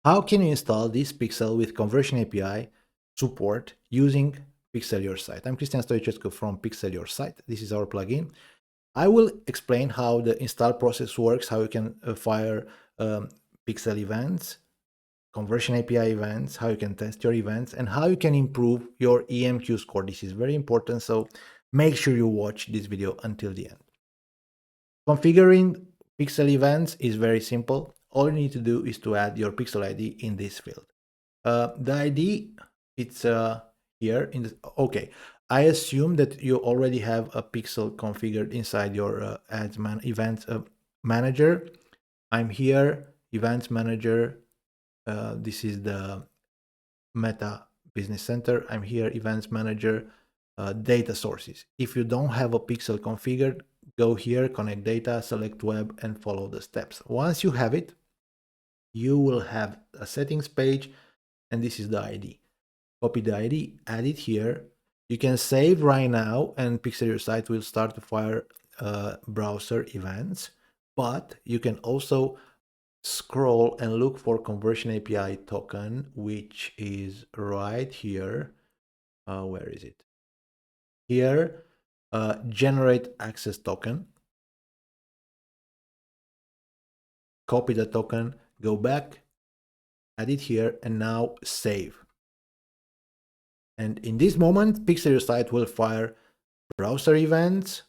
How can you install this pixel with Conversion API support using PixelYourSite? I'm Cristian Stoicescu from PixelYourSite. This is our plugin. I will explain how the install process works, how you can fire pixel events, Conversion API events, how you can test your events, and how you can improve your EMQ score. This is very important, so make sure you watch this video until the end. Configuring pixel events is very simple. All you need to do is to add your pixel ID in this field. The ID, it's here in the, okay. I assume that you already have a pixel configured inside your events manager. I'm here, events manager. This is the Meta Business Center. I'm here, events manager, data sources. If you don't have a pixel configured, go here, connect data, select web, and follow the steps. Once you have it, you will have a settings page, and this is the ID. Copy the ID, add it here. You can save right now, and PixelYourSite will start to fire browser events, but you can also scroll and look for Conversion API token, which is right here. Where is it? Here, generate access token. Copy the token, go back, add it here, and now save. And in this moment, PixelYourSite will fire browser events,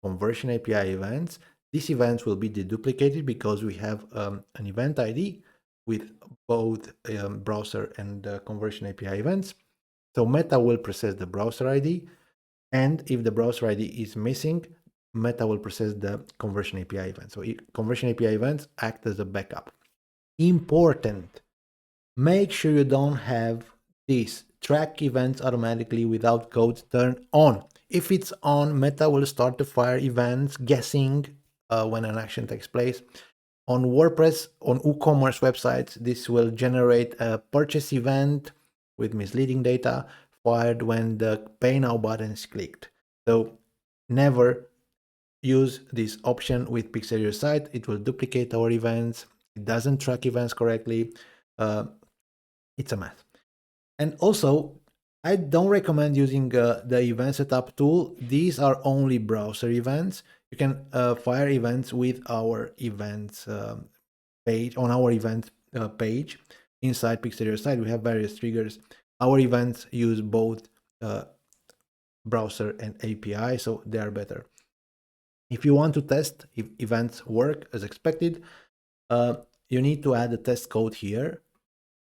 Conversion API events. These events will be deduplicated because we have an event ID with both browser and Conversion API events. So Meta will process the browser ID, and if the browser ID is missing, Meta will process the Conversion API event. So Conversion API events act as a backup. Important, make sure you don't have this track events automatically without code turned on. If it's on, Meta will start to fire events guessing when an action takes place. On WordPress, on WooCommerce websites, this will generate a purchase event with misleading data fired when the Pay Now button is clicked. So never use this option with PixelYourSite. It will duplicate our events. It doesn't track events correctly. It's a mess. And also, I don't recommend using the event setup tool. These are only browser events. You can fire events with our events page. On our event page inside PixelYourSite, we have various triggers. Our events use both browser and API, so they are better. If you want to test if events work as expected, you need to add a test code here.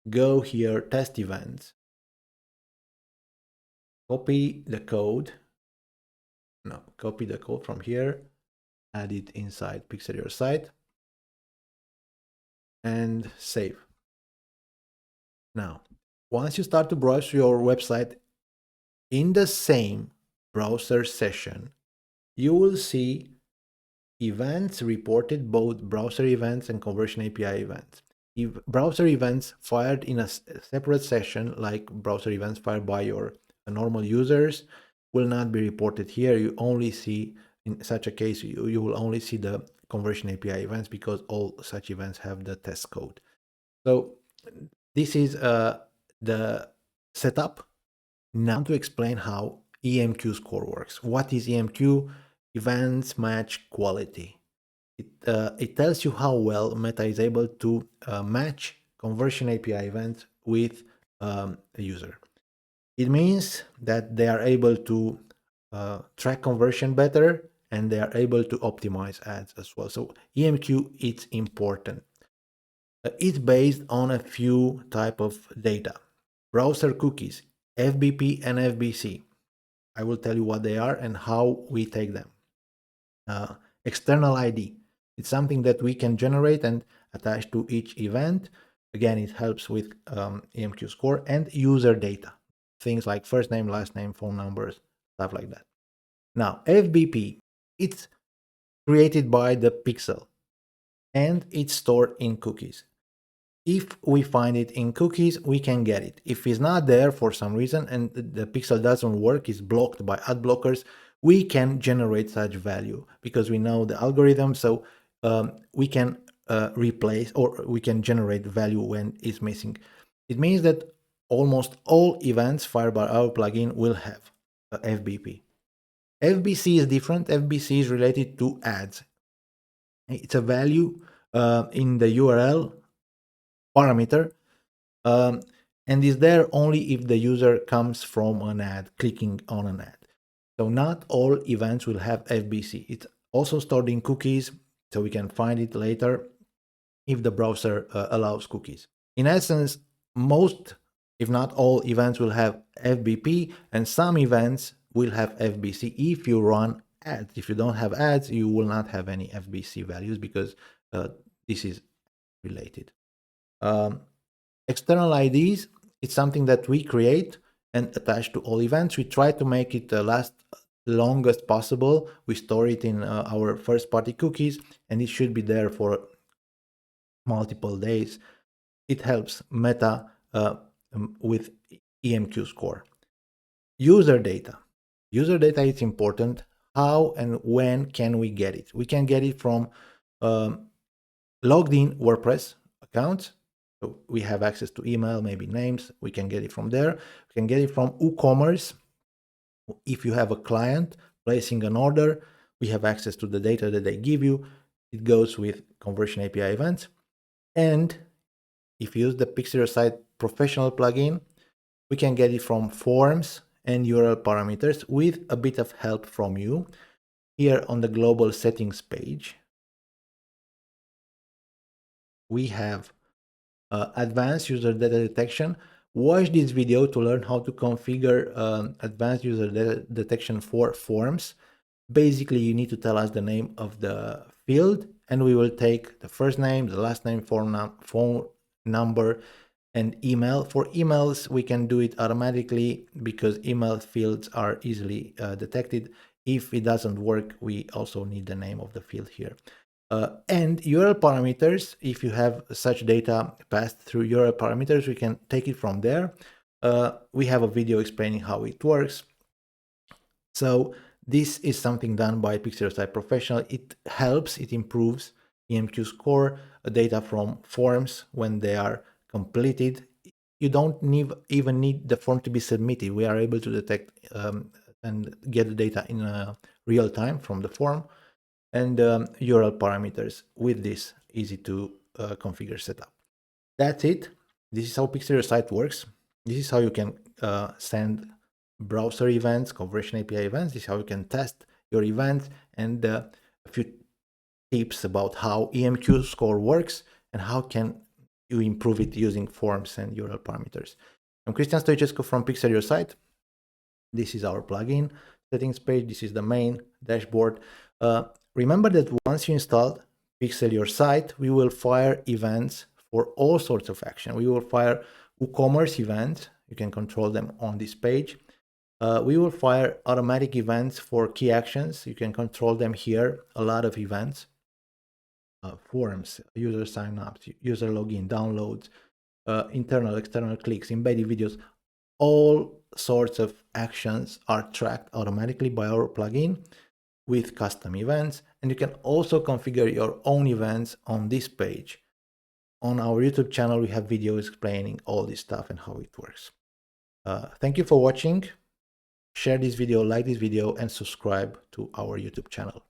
Go here, test events. Copy the code. No, copy the code from here, add it inside PixelYourSite, and save. Now, once you start to browse your website in the same browser session, you will see events reported, both browser events and Conversion API events. If browser events fired in a separate session, like browser events fired by your normal users, will not be reported here. You only see, in such a case, you will only see the Conversion API events because all such events have the test code. So this is the setup. Now to explain how EMQ score works. What is EMQ? Events match quality. It tells you how well Meta is able to match Conversion API events with a user. It means that they are able to track conversion better, and they are able to optimize ads as well. So EMQ, it's important. It's based on a few type of data. Browser cookies, FBP and FBC. I will tell you what they are and how we take them. External ID. It's something that we can generate and attach to each event. Again, it helps with EMQ score. And user data. Things like first name, last name, phone numbers, stuff like that. Now, FBP, it's created by the pixel and it's stored in cookies. If we find it in cookies, we can get it. If it's not there for some reason and the pixel doesn't work, is blocked by ad blockers, we can generate such value because we know the algorithm. So we can replace, or we can generate value when it's missing. It means that almost all events fired by our plugin will have FBP. FBC is different. FBC is related to ads. It's a value in the URL parameter, and is there only if the user comes from an ad, clicking on an ad. So not all events will have FBC. It's also stored in cookies, so we can find it later if the browser allows cookies. In essence, most, if not all, events will have FBP, and some events will have FBC if you run ads. If you don't have ads, you will not have any FBC values, because this is related. External IDs, it's something that we create and attach to all events. We try to make it last longest possible. We store it in our first-party cookies, and it should be there for multiple days. It helps Meta with EMQ Score. User data. User data is important. How and when can we get it? We can get it from logged in WordPress accounts. So we have access to email, maybe names. We can get it from there. We can get it from WooCommerce. If you have a client placing an order, we have access to the data that they give you. It goes with Conversion API events. And if you use the PixelYourSite professional plugin, we can get it from forms and URL parameters with a bit of help from you. Here on the global settings page, we have advanced user data detection. Watch this video to learn how to configure advanced user data detection for forms. Basically, you need to tell us the name of the field, and we will take the first name, the last name, phone number, and email. For emails, we can do it automatically because email fields are easily detected. If it doesn't work, we also need the name of the field here. And URL parameters, if you have such data passed through URL parameters, we can take it from there. We have a video explaining how it works. So this is something done by PixelYourSite Professional. It helps, it improves EMQ score data from forms when they are completed. You don't even need the form to be submitted. We are able to detect and get the data in real time from the form. And URL parameters with this easy to configure setup. That's it. This is how PixelYourSite works. This is how you can send browser events, Conversion API events. This is how you can test your events, and a few tips about how EMQ score works and how can you improve it using forms and URL parameters. I'm Cristian Stoicescu from PixelYourSite. This is our plugin settings page. This is the main dashboard. Remember that once you installed PixelYourSite, we will fire events for all sorts of action. We will fire WooCommerce events. You can control them on this page. We will fire automatic events for key actions. You can control them here. A lot of events, forms, user signups, user login, downloads, internal, external clicks, embedded videos. All sorts of actions are tracked automatically by our plugin with custom events, and you can also configure your own events on this page. On our YouTube channel, we have videos explaining all this stuff and how it works. Thank you for watching. Share this video, like this video, and subscribe to our YouTube channel.